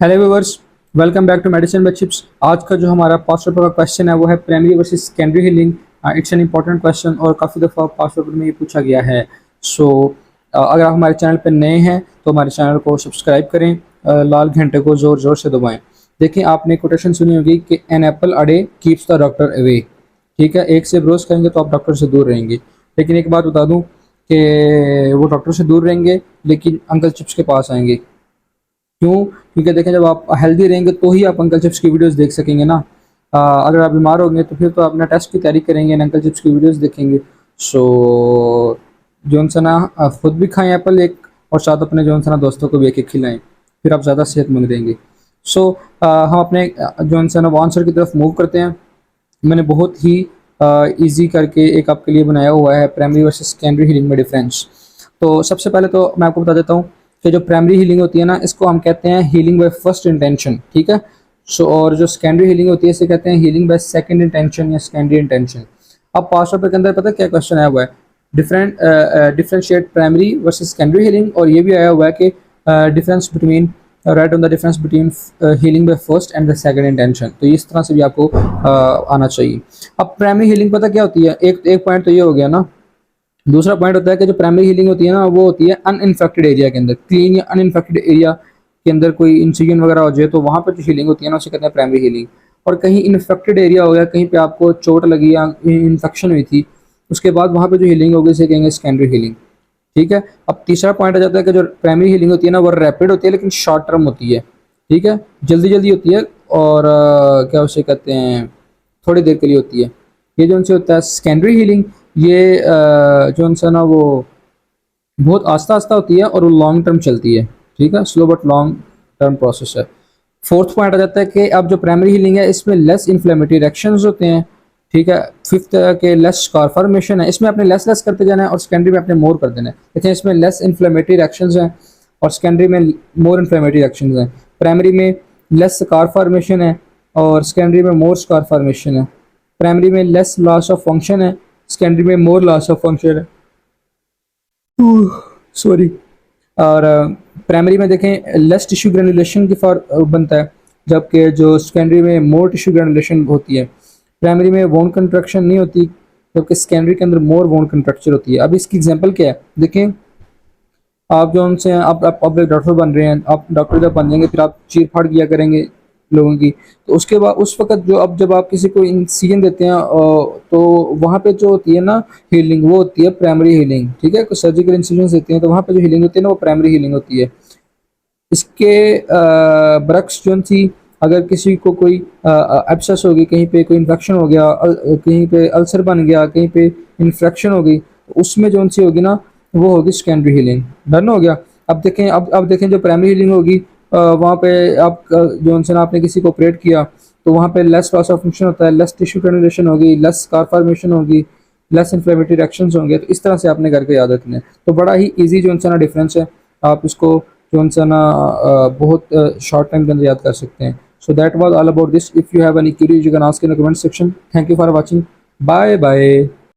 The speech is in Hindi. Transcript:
Hello viewers, welcome back to medicine with chips. आज का जो हमारा पास्ट पेपर का क्वेश्चन है वो है primary versus secondary healing. It's an important question और काफ़ी दफ़ा पास्ट पेपर में ये पूछा गया है। सो अगर आप हमारे चैनल पर नए हैं तो हमारे चैनल को सब्सक्राइब करें, लाल घंटे को ज़ोर ज़ोर से दबाएं। देखिए, आपने कोटेशन सुनी होगी कि an apple a day keeps the doctor away. ठीक है, एक से ब्रोस करेंगे तो आप डॉक्टर से दूर रहेंगे। लेकिन एक बात बता दूं कि वो डॉक्टर से दूर रहेंगे लेकिन अंकल चिप्स के पास आएंगे। क्यों? क्योंकि देखें, जब आप हेल्दी रहेंगे तो ही आप अंकल चिप्स की वीडियोस देख सकेंगे ना। अगर आप बीमार होंगे तो फिर तो अपना टेस्ट की तैयारी करेंगे, अंकल चिप्स की वीडियोस देखेंगे। सो जो सा ना खुद भी खाएं एप्पल एक, और साथ अपने जो सा ना दोस्तों को भी एक एक खिलाएं, फिर आप ज़्यादा सेहतमंद रहेंगे। सो हम अपने जो सा ना वो आंसर की तरफ मूव करते हैं। मैंने बहुत ही इजी करके एक आपके लिए बनाया हुआ है प्राइमरी वर्सेस सेकेंडरी हीलिंग में डिफरेंस। तो सबसे पहले तो मैं आपको बता देता हूँ कि जो प्राइमरी हीलिंग होती है ना, इसको हम कहते हैं हीलिंग बाय फर्स्ट इंटेंशन। ठीक है। सो और जो सेकेंडरी हीलिंग होती है इसे कहते हैं हीलिंग बाय सेकंड इंटेंशन या सेकेंडरी इंटेंशन। अब पास्ट पेपर के अंदर पता है क्या क्वेश्चन आया हुआ है? Differentiate primary versus secondary healing, और ये भी आया हुआ है कि difference between right on the difference between healing by first and the second intention. तो इस तरह से भी आपको आना चाहिए। अब प्राइमरी हीलिंग पता क्या होती है? एक एक पॉइंट तो ये हो गया ना। दूसरा पॉइंट होता है कि जो प्राइमरी हीलिंग होती है ना, वो होती है अनइन्फेक्टेड एरिया के अंदर, क्लीन या अनइन्फेक्टेड एरिया के अंदर कोई इंसिजन वगैरह हो जाए तो वहाँ पर जो हीलिंग होती है ना उसे कहते हैं प्राइमरी हीलिंग। और कहीं इन्फेक्टेड एरिया हो गया, कहीं पे आपको चोट लगी या इन्फेक्शन हुई थी, उसके बाद वहाँ पे जो हीलिंग होगी उसे कहेंगे सेकेंडरी हीलिंग। ठीक है। अब तीसरा पॉइंट आ जाता है कि जो प्राइमरी हीलिंग होती है ना वो रैपिड होती है लेकिन शॉर्ट टर्म होती है। ठीक है, जल्दी जल्दी होती है, और क्या उसे कहते हैं, थोड़ी देर के लिए होती है। ये जो उनसे होता है सेकेंडरी हीलिंग, ये जो उनसे ना वो बहुत आस्ता आस्ता होती है और वो लॉन्ग टर्म चलती है। ठीक है, slow but long term process है। फोर्थ पॉइंट आ जाता है कि अब जो प्राइमरी हीलिंग है इसमें लेस इन्फ्लेमेटरी रिएक्शंस होते हैं। ठीक है। फिफ्थ के लेस स्कार फॉर्मेशन है, इसमें अपने लेस लेस करते जाना है और सेकेंडरी में अपने मोर कर देना है। देखिए, इसमें लेस इन्फ्लेमेटरी रिएक्शंस हैं और सेकेंडरी में मोर इन्फ्लेमेटरी रिएक्शंस हैं। प्राइमरी में लेस स्कार फॉर्मेशन है और सेकेंडरी में मोर स्कार फॉर्मेशन है। प्राइमरी में लेस लॉस ऑफ फंक्शन है, सेकेंडरी में मोर लॉस ऑफ फंक्शन है। सॉरी। और प्राइमरी में देखें लेस टिश्यू ग्रेनुलेशन की फॉर बनता है, जबकि जो सेकेंडरी में मोर टिश्यू ग्रेनुलेशन होती है। प्राइमरी में वोन कंट्रक्शन नहीं होती, जबकि सेकेंडरी के अंदर मोर वोन कंट्रक्चर होती है। अब इसकी एग्जांपल क्या है देखें। आप जो उनसे आप एक डॉक्टर बन रहे हैं, आप डॉक्टर जब बन जाएंगे फिर आप चीर फाड़ किया करेंगे लोगों की। तो उसके बाद उस वक्त जो अब जब आप किसी को इंसिजन देते हैं तो वहाँ पे जो होती है ना हीलिंग, वो होती है प्राइमरी हीलिंग। ठीक है, कुछ सर्जिकल इंसिजन देते हैं तो वहाँ पे जो हीलिंग होती है ना वो प्राइमरी हीलिंग होती है। इसके बरक्स जो थी, अगर किसी को कोई एब्सेस हो गई, कहीं पे कोई इन्फेक्शन हो गया, कहीं पे अल्सर बन गया, कहीं पे इन्फेक्शन हो गई, तो उसमें जो सी होगी ना वो होगी सेकेंडरी हीलिंग। डन हो गया। अब देखें जो प्राइमरी हीलिंग होगी, वहाँ पे आप जो ना आपने किसी को ऑपरेट किया तो वहाँ पे लेस लॉस ऑफ फंक्शन होता है, लेस टिश्यू ग्रेनुलेशन होगी, लेस स्कार फॉर्मेशन होगी, लेस इन्फ्लेमेटरी रिएक्शंस होंगे। तो इस तरह से आपने करके याद रखना है। तो बड़ा ही ईजी जो ना डिफरेंस है, आप इसको जो सा ना बहुत शॉर्ट टाइम के अंदर याद कर सकते हैं। So that was all about this. If you have any queries you can ask in the comment section. Thank you for watching. Bye bye.